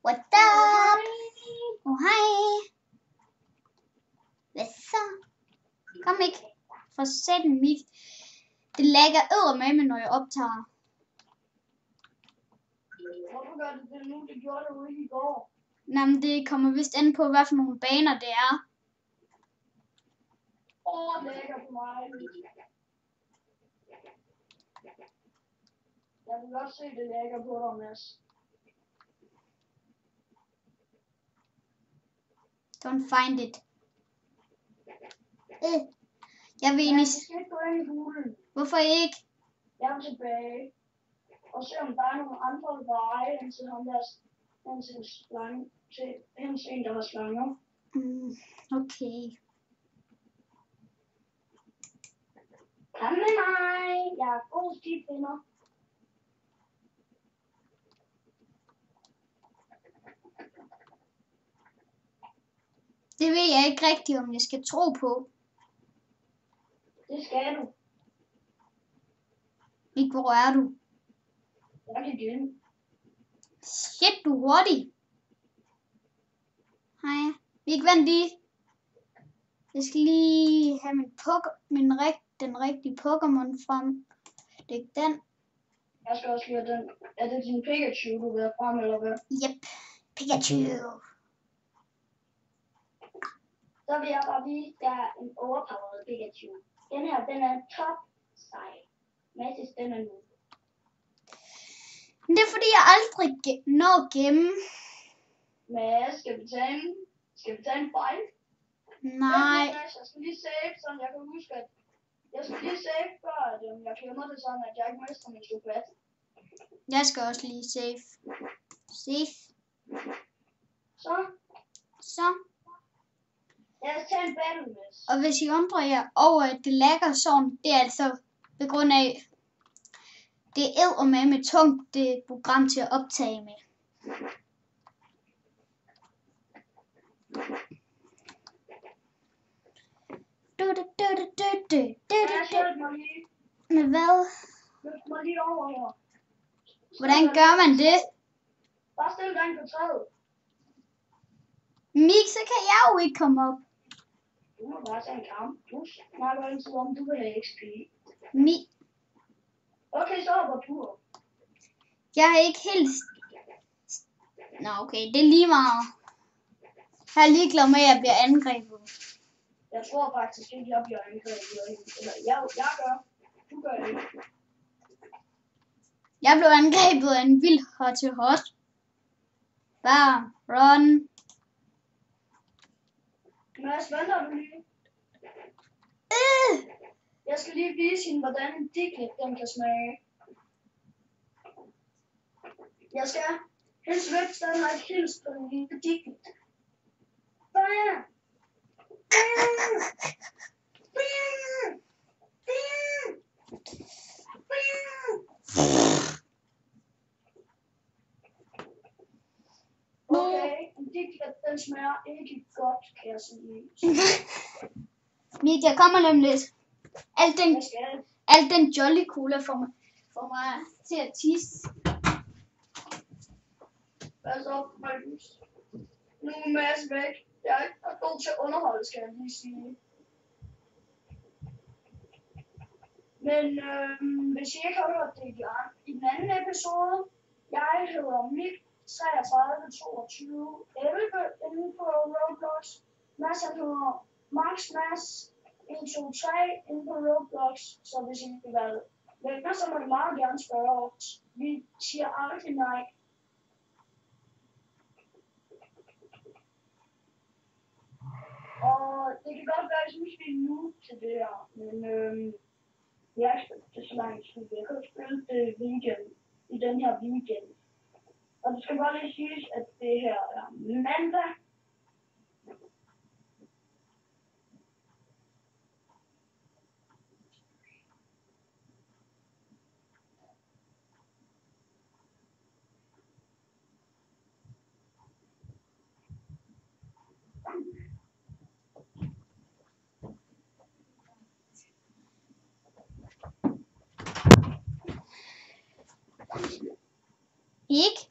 What up? Hej. Hvad så? Kom ikke. For satan mig. Det lagger eddermame, når jeg optager. Hvorfor gør det nu? Det gjorde det jo ikke i går. Jamen, det kommer vist an på, hvad for nogle baner det er. Det lægger for mig. Jeg vil godt se, det lægger på dig, Mads. Don't find it. Jeg vil egentlig... Jeg skal ikke gå ind i hulen. Hvorfor ikke? Jeg er tilbage. Og se om der er nogle andre veje, hen til ham der... Hen til slange. Hen til en, der har slanger. Okay. Kom med mig. Jeg er god stifinder. Det ved jeg ikke rigtigt, om jeg skal tro på. Det skal du. Ikke, hvor er du? Jeg kan igen. Shit, du er hurtig. Hej. Ikke vent lige. Jeg skal lige have den rigtige Pokémon frem. Det er ikke den. Jeg skal også lige have den. Er det din Pikachu, du vil have frem, eller hvad? Yep. Pikachu. Så vil jeg bare vise, der er en overpowered Pikachu. Den her, den er top sej. Mathis, den er nu. Men det er fordi, jeg aldrig når gennem. Men skal vi tage en fejl? Nej. Jeg skal lige save, sådan jeg kan huske, at jeg skal lige save, før at jeg glemmer det sådan, at jeg ikke mister min chokolade. Jeg skal også lige save. Save. Så. Lad os tage en battle, Mads. Og hvis I undrer jer over, at det lagger sådan, det er altså på grund af, det er eddermame tungt, det program til at optage med. Med hvad? Løft mig lige over her. Hvordan gør man det? Bare stil dig på træet. Mik, så kan jeg jo ikke komme op. Du må bare tage en kamp. Du snakker altid om, du vil have XP. Okay, så hopper du op. Jeg har ikke helt... Nå, okay, det er lige meget. Jeg er ligeglad med, at jeg bliver angrebet. Jeg tror faktisk ikke, jeg bliver angrebet. Eller jeg gør. Du gør det ikke. Jeg blev angrebet af en vild hot. Bare run. Mads, venter du lige? Jeg skal lige vise hende, hvordan en Diglett den kan smage. Jeg skal helst væk, den har ikke hilst på en lille Diglett. Bare! Okay, en Diglett den smager ikke godt, kan jeg sige. Mik, jeg kommer nemlig lidt. Alt den Jolly Cola får mig til at tisse. Hvad så, Markus? Nu er Mads væk. Jeg er god til at underholde, skal jeg lige sige. Men hvis I ikke har hørt det i den anden episode, jeg hedder Mik 3322 11 inde på Roblox. Mads han hedder Max Mads 123 inde på Roblox. Så hvis I vil være venner, så må I meget gerne spørge os. Vi siger aldrig nej. Og det kan godt være, at jeg synes, vi er nu til det her, men jeg har spillet det så lang tid. Jeg kan spille det i den her weekend. Og det skal bare lige siges, at det her er mandag. Ikke?